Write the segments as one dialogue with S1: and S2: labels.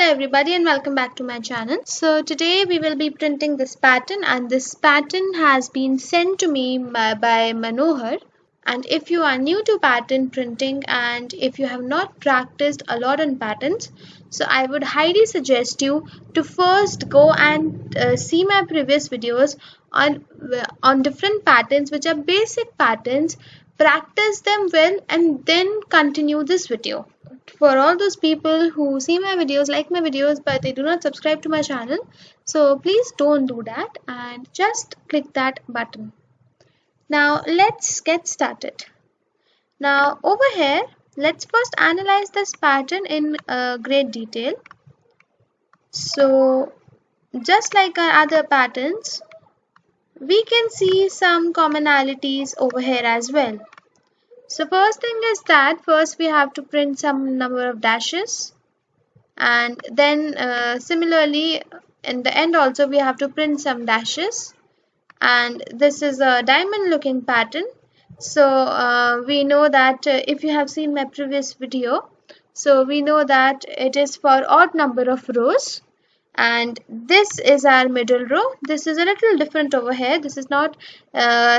S1: everybody and welcome back to my channel. So today we will be printing this pattern, and this pattern has been sent to me by Manohar. And if you are new to pattern printing and if you have not practiced a lot on patterns, so I would highly suggest you to first go and see my previous videos on different patterns which are basic patterns. Practice them well and then continue this video. For all those people who see my videos, like my videos, but they do not subscribe to my channel, so please don't do that and just click that button. Now let's get started. Now over here, let's first analyze this pattern in great detail. So just like our other patterns, we can see some commonalities over here as well. So first thing is that first we have to print some number of dashes, and then similarly in the end also we have to print some dashes, and this is a diamond looking pattern. So we know that if you have seen my previous video, so we know that it is for odd number of rows, and this is our middle row. This is a little different over here. This is not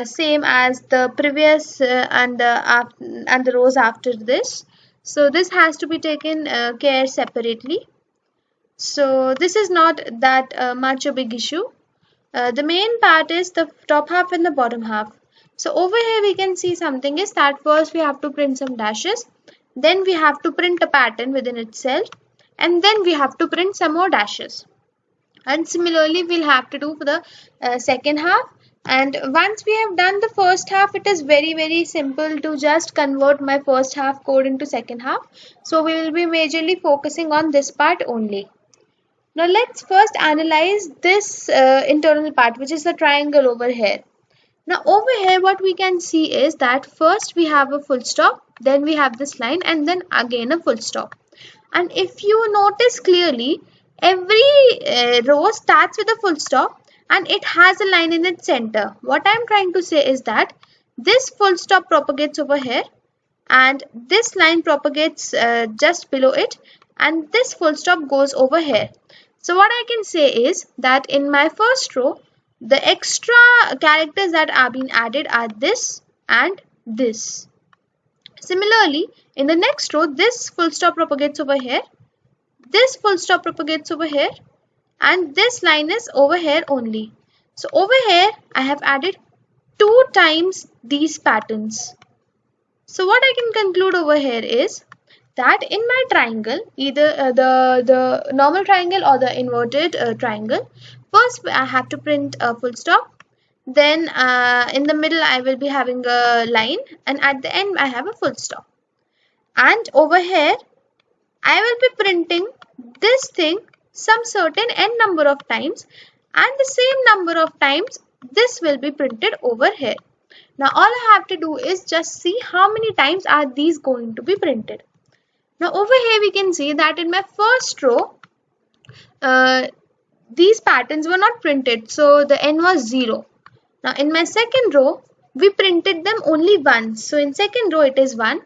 S1: same as the previous and the rows after this. So this has to be taken care separately. So this is not that much a big issue. The main part is the top half and the bottom half. So over here we can see something is that first we have to print some dashes, then we have to print a pattern within itself, and then we have to print some more dashes. And similarly we'll have to do for the second half. And once we have done the first half, it is very simple to just convert my first half code into second half. So we will be majorly focusing on this part only. Now let's first analyze this internal part, which is the triangle over here. Now over here what we can see is that first we have a full stop, then we have this line, and then again a full stop. And if you notice clearly, every row starts with a full stop and it has a line in its center. What I am trying to say is that this full stop propagates over here, and this line propagates just below it, and this full stop goes over here. So what I can say is that in my first row, the extra characters that are being added are this and this. Similarly, in the next row, this full stop propagates over here, this full stop propagates over here, and this line is over here only. So over here, I have added 2 times these patterns. So what I can conclude over here is that in my triangle, either the normal triangle or the inverted triangle, first I have to print a full stop, then in the middle I will be having a line, and at the end I have a full stop. And over here I will be printing this thing some certain n number of times, and the same number of times this will be printed over here. Now all I have to do is just see how many times are these going to be printed. Now over here we can see that in my first row, these patterns were not printed, so the n was 0. Now in my second row, we printed them only once. So in second row it is 1.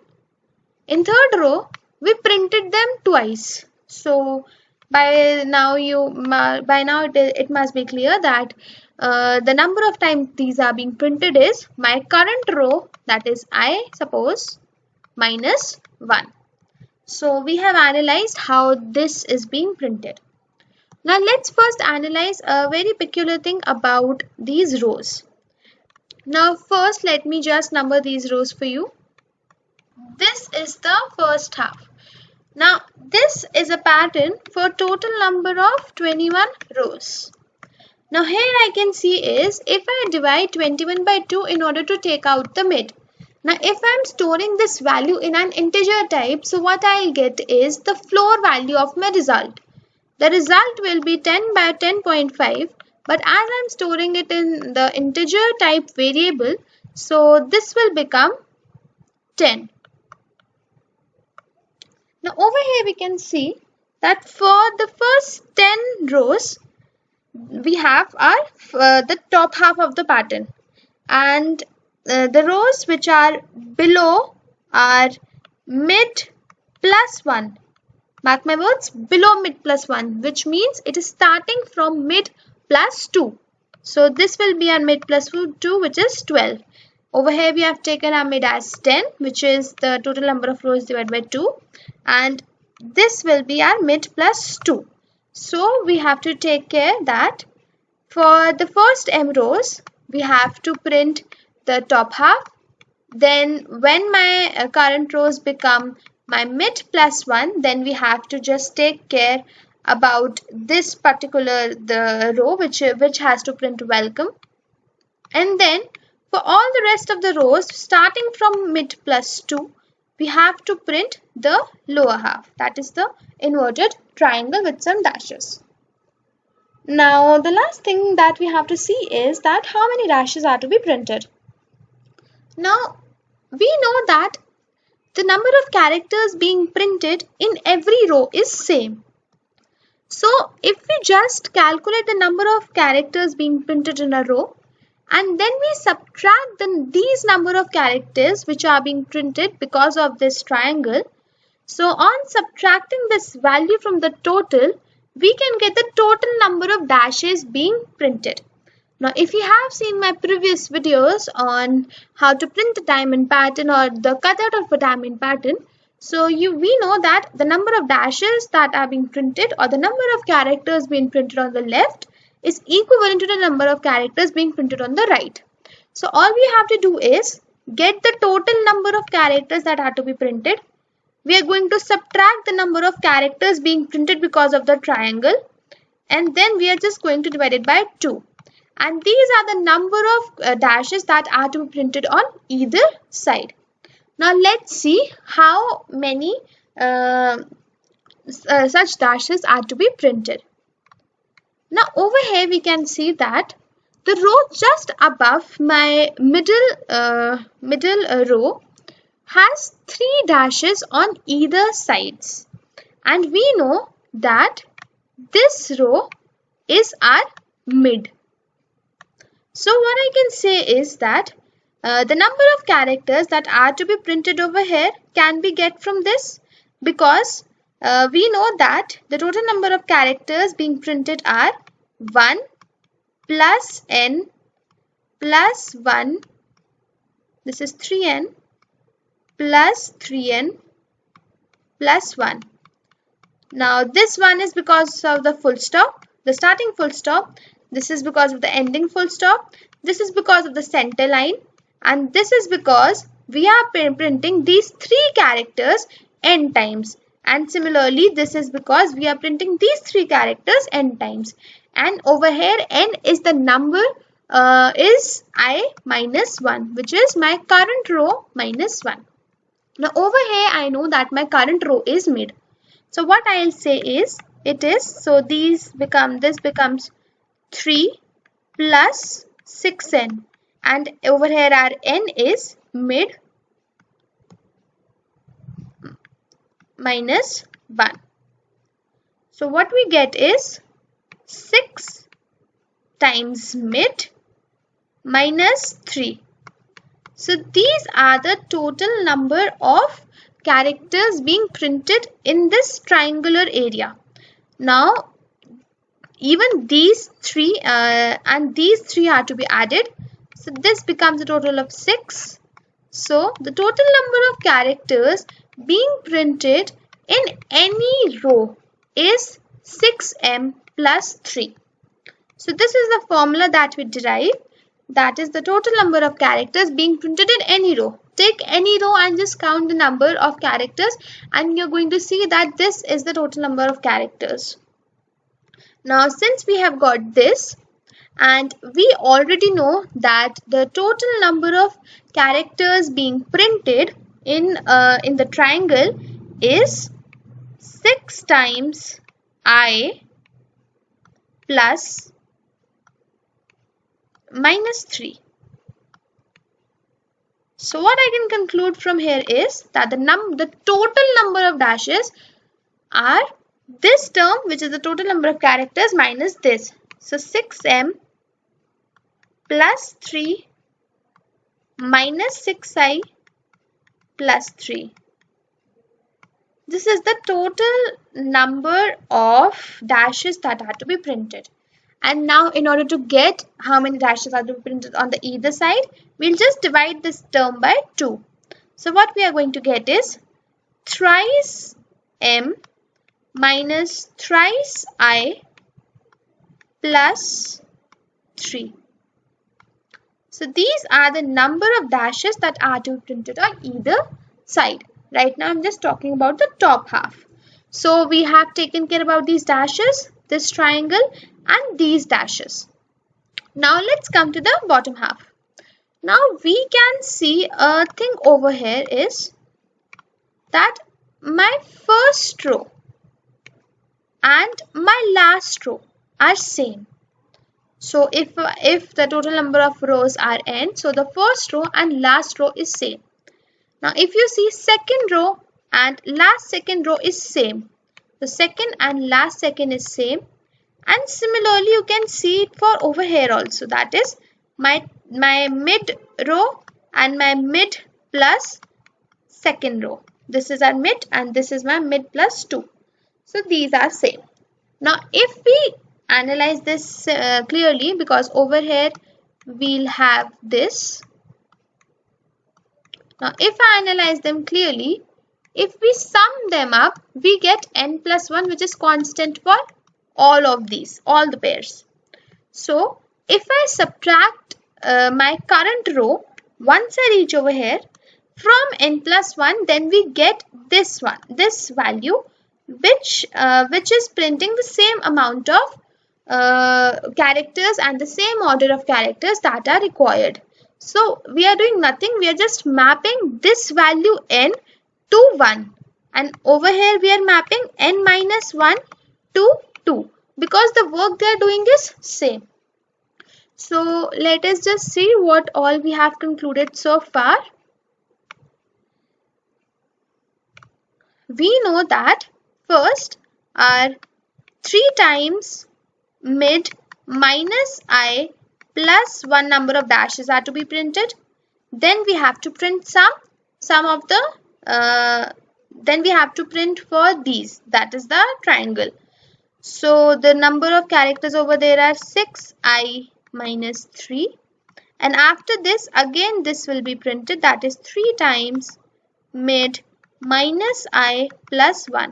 S1: In third row, we printed them twice. So by now it must be clear that the number of times these are being printed is my current row, that is I suppose, minus 1. So we have analyzed how this is being printed. Now let's first analyze a very peculiar thing about these rows. Now first let me just number these rows for you. This is the first half. Now this is a pattern for total number of 21 rows. Now here I can see is if I divide 21 by 2 in order to take out the mid. Now if I am storing this value in an integer type, so what I will get is the floor value of my result. The result will be 10 by 10.5, but as I am storing it in the integer type variable, so this will become 10. Now over here we can see that for the first 10 rows, we have our the top half of the pattern, and the rows which are below are mid plus 1. Mark my words, below mid plus 1, which means it is starting from mid plus 2. So this will be our mid plus 2, which is 12. Over here we have taken our mid as 10, which is the total number of rows divided by 2. And this will be our mid plus 2. So we have to take care that for the first m rows, we have to print the top half. Then when my current rows become my mid plus 1, then we have to just take care about this particular the row which has to print welcome. And then for all the rest of the rows starting from mid plus 2, we have to print the lower half, that is the inverted triangle with some dashes. Now the last thing that we have to see is that how many dashes are to be printed. Now we know that the number of characters being printed in every row is same. So if we just calculate the number of characters being printed in a row and then we subtract these number of characters which are being printed because of this triangle. So on subtracting this value from the total, we can get the total number of dashes being printed. Now, if you have seen my previous videos on how to print the diamond pattern or the cutout of a diamond pattern, so we know that the number of dashes that are being printed or the number of characters being printed on the left is equivalent to the number of characters being printed on the right. So all we have to do is get the total number of characters that are to be printed. We are going to subtract the number of characters being printed because of the triangle, and then we are just going to divide it by 2. And these are the number of dashes that are to be printed on either side. Now let's see how many such dashes are to be printed. Now over here we can see that the row just above my middle row has 3 dashes on either sides. And we know that this row is our mid. So what I can say is that the number of characters that are to be printed over here can be get from this, because we know that the total number of characters being printed are 1 plus n plus 1, this is 3n plus 3n plus 1. Now this one is because of the full stop, the starting full stop. This is because of the ending full stop. This is because of the center line. And this is because we are printing these 3 characters n times. And similarly, this is because we are printing these 3 characters n times. And over here, n is the number is I minus 1, which is my current row minus 1. Now over here, I know that my current row is mid. So what I'll say is, so this becomes 3 plus 6n, and over here our n is mid minus 1. So what we get is 6 times mid minus 3. So these are the total number of characters being printed in this triangular area. Now even these 3 and these 3 are to be added. So this becomes a total of 6. So the total number of characters being printed in any row is 6m plus 3. So this is the formula that we derive. That is the total number of characters being printed in any row. Take any row and just count the number of characters, and you're going to see that this is the total number of characters. Now since we have got this, and we already know that the total number of characters being printed in the triangle is 6 times I plus minus 3. So what I can conclude from here is that the total number of dashes are this term, which is the total number of characters, minus this. So 6m plus 3 minus 6i plus 3. This is the total number of dashes that are to be printed. And now in order to get how many dashes are to be printed on the either side, we'll just divide this term by 2. So what we are going to get is thrice m minus thrice I plus 3. So these are the number of dashes that are to be printed on either side. Right now I'm just talking about the top half. So we have taken care about these dashes, this triangle and these dashes. Now let's come to the bottom half. Now we can see a thing over here is that my first row and my last row are same. So if the total number of rows are n, so the first row and last row is same. Now if you see second row and last second row is same. The second and last second is same. And similarly you can see it for over here also. That is my mid row and my mid plus second row. This is our mid and this is my mid plus 2. So these are same. Now if we analyze this clearly, because over here we'll have this. Now if I analyze them clearly, if we sum them up, we get n plus 1, which is constant for all of these, all the pairs. So if I subtract my current row, once I reach over here, from n plus 1, then we get this one, this value, which is printing the same amount of characters and the same order of characters that are required. So we are doing nothing, we are just mapping this value n to 1, and over here we are mapping n minus 1 to 2, because the work they are doing is same. So let us just see what all we have concluded so far. We know that first our 3 times mid minus I plus 1 number of dashes are to be printed. Then we have to print some of the then we have to print for these, that is the triangle. So the number of characters over there are 6I minus 3, and after this again this will be printed, that is 3 times mid minus I plus 1.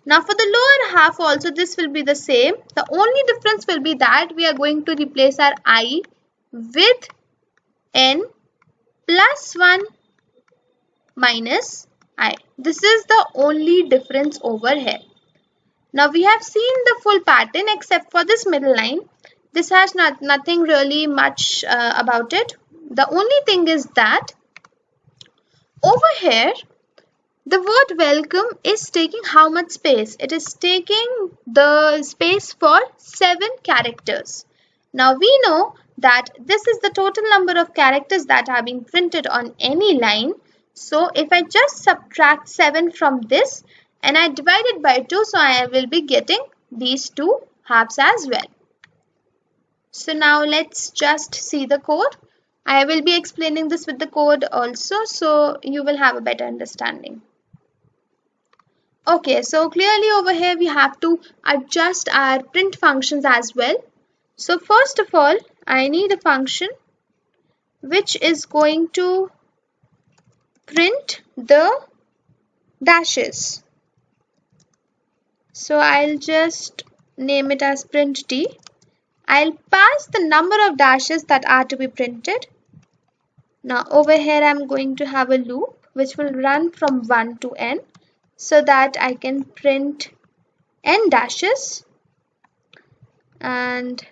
S1: Now for the lower half also this will be the same. The only difference will be that we are going to replace our I with n plus 1 minus I. This is the only difference over here. Now we have seen the full pattern except for this middle line. This has nothing really much about it. The only thing is that over here the word welcome is taking how much space? It is taking the space for 7 characters. Now we know that this is the total number of characters that are being printed on any line. So if I just subtract 7 from this and I divide it by 2, so I will be getting these 2 halves as well. So now let's just see the code. I will be explaining this with the code also, so you will have a better understanding. Okay, so clearly over here we have to adjust our print functions as well. So first of all, I need a function which is going to print the dashes. So I'll just name it as print t. I'll pass the number of dashes that are to be printed. Now over here I'm going to have a loop which will run from 1 to n, so that I can print n dashes, and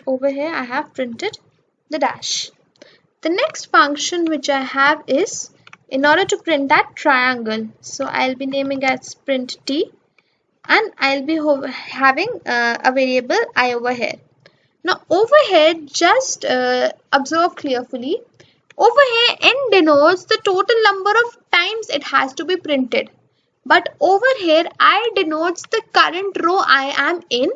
S1: over here I have printed the dash. The next function which I have is in order to print that triangle. So I'll be naming as print t, and I'll be having a variable I over here. Now over here, just observe carefully. Over here n denotes the total number of times it has to be printed. But over here I denotes the current row I am in,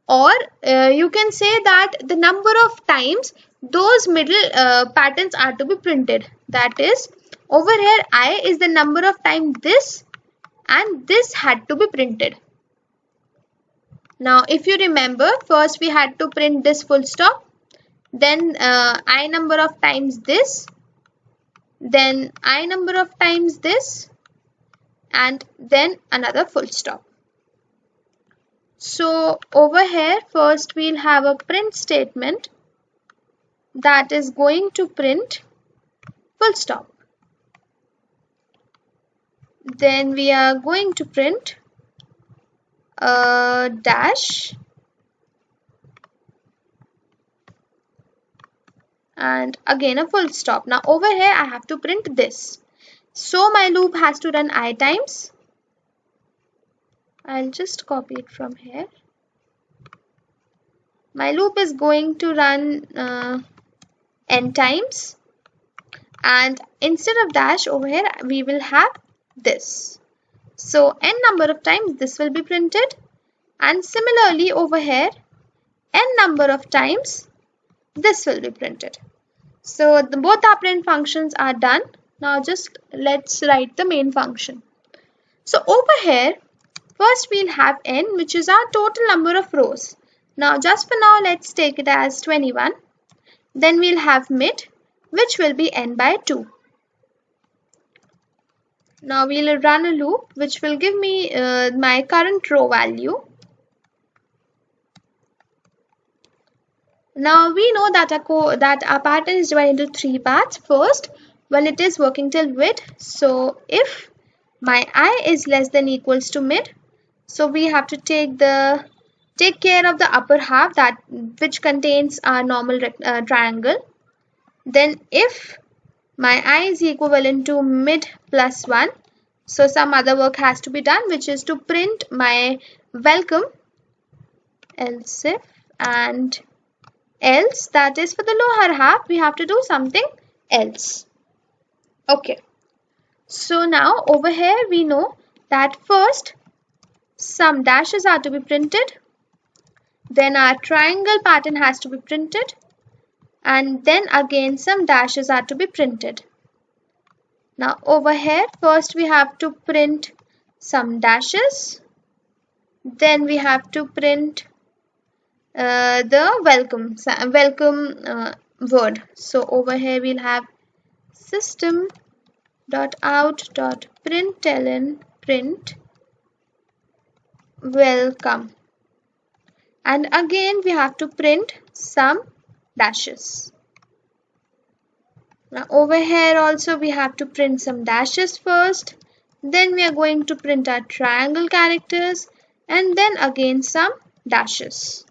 S1: or you can say that the number of times those middle patterns are to be printed. That is, over here I is the number of times this and this had to be printed. Now if you remember, first we had to print this full stop, then I number of times this, then I number of times this, and then another full stop. So over here first we'll have a print statement that is going to print full stop. Then we are going to print a dash and again a full stop. Now over here I have to print this. So my loop has to run I times. I'll just copy it from here. My loop is going to run n times, and instead of dash over here we will have this. So n number of times this will be printed, and similarly over here n number of times this will be printed. So both our print functions are done. Now just let's write the main function. So over here first we'll have n, which is our total number of rows. Now just for now let's take it as 21. Then we'll have mid, which will be n by 2. Now we'll run a loop which will give me my current row value. Now we know that our pattern is divided into 3 parts. First, when it is working till width, so if my I is less than equals to mid, so we have to take care of the upper half, that which contains our normal triangle. Then if my I is equivalent to mid plus 1, so some other work has to be done, which is to print my welcome, else if, and else, that is for the lower half we have to do something else. Okay, so now over here we know that first some dashes are to be printed, then our triangle pattern has to be printed, and then again some dashes are to be printed. Now over here first we have to print some dashes, then we have to print the welcome word. So over here we'll have system.out.println print welcome, and again we have to print some dashes. Now over here also we have to print some dashes first, then we are going to print our triangle characters, and then again some dashes.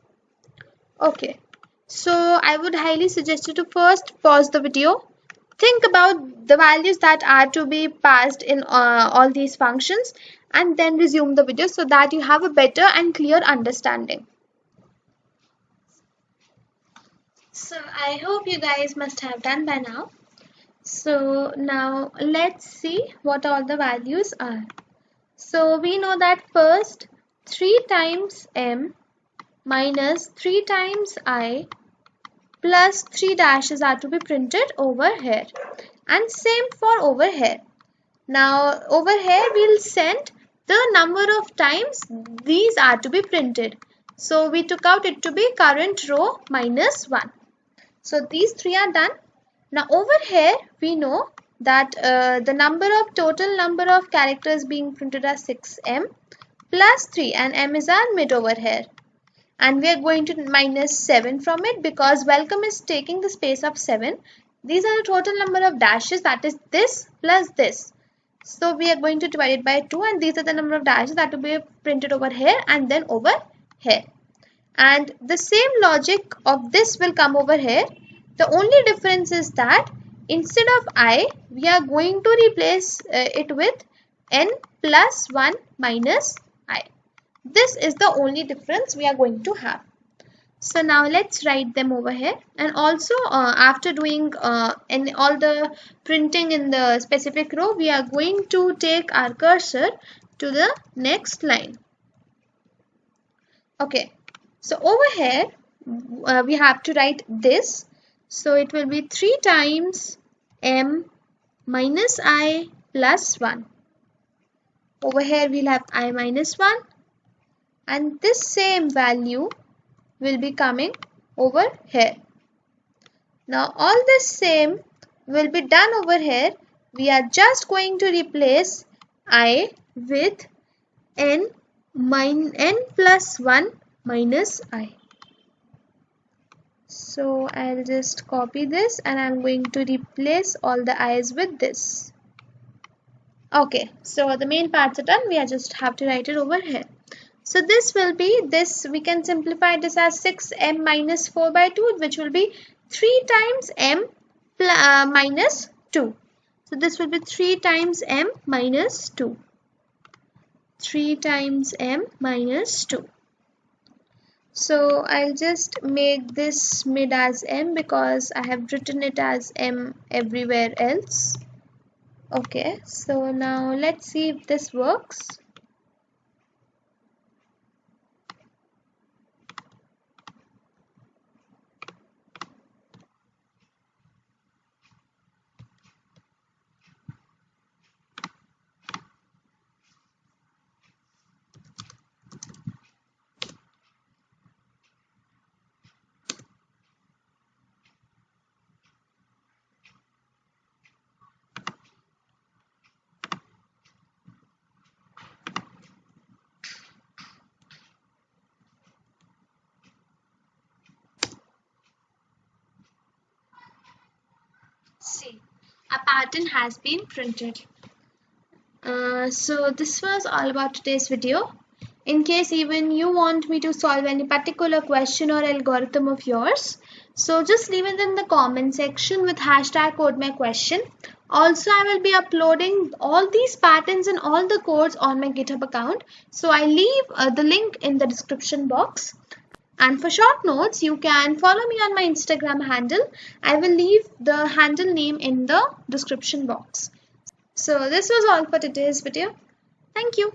S1: Okay, so I would highly suggest you to first pause the video, think about the values that are to be passed in all these functions, and then resume the video so that you have a better and clear understanding. So I hope you guys must have done by now. So now let's see what all the values are. So we know that first 3 times m minus 3 times I plus 3 dashes are to be printed over here, and same for over here. Now over here we'll send the number of times these are to be printed. So we took out it to be current row minus 1. So these 3 are done. Now over here we know that the total number of characters being printed are 6m plus 3, and m is our mid over here. And we are going to minus 7 from it because welcome is taking the space of 7. These are the total number of dashes, that is this plus this. So we are going to divide it by 2, and these are the number of dashes that will be printed over here and then over here. And the same logic of this will come over here. The only difference is that instead of I, we are going to replace it with n plus 1 minus I. This is the only difference we are going to have. So now let's write them over here, and also after doing all the printing in the specific row, we are going to take our cursor to the next line. Okay, So over here, we have to write this. So it will be 3 times m minus I plus 1. Over here we'll have I minus 1, and this same value will be coming over here. Now all this same will be done over here. We are just going to replace I with n plus 1 minus I. So I'll just copy this and I'm going to replace all the i's with this. Okay, so the main parts are done. We just have to write it over here. So this will be this, we can simplify this as 6m minus 4 by 2, which will be 3 times m minus 2. So this will be 3 times m minus 2. 3 times m minus 2. So I'll just make this mid as m because I have written it as m everywhere else. Okay, so now let's see if this works. See, a pattern has been printed. So this was all about today's video. In case even you want me to solve any particular question or algorithm of yours, so just leave it in the comment section with hashtag #CodeMyQuestion. Also, I will be uploading all these patterns and all the codes on my GitHub account. So I leave the link in the description box. And for short notes, you can follow me on my Instagram handle. I will leave the handle name in the description box. So this was all for today's video. Thank you.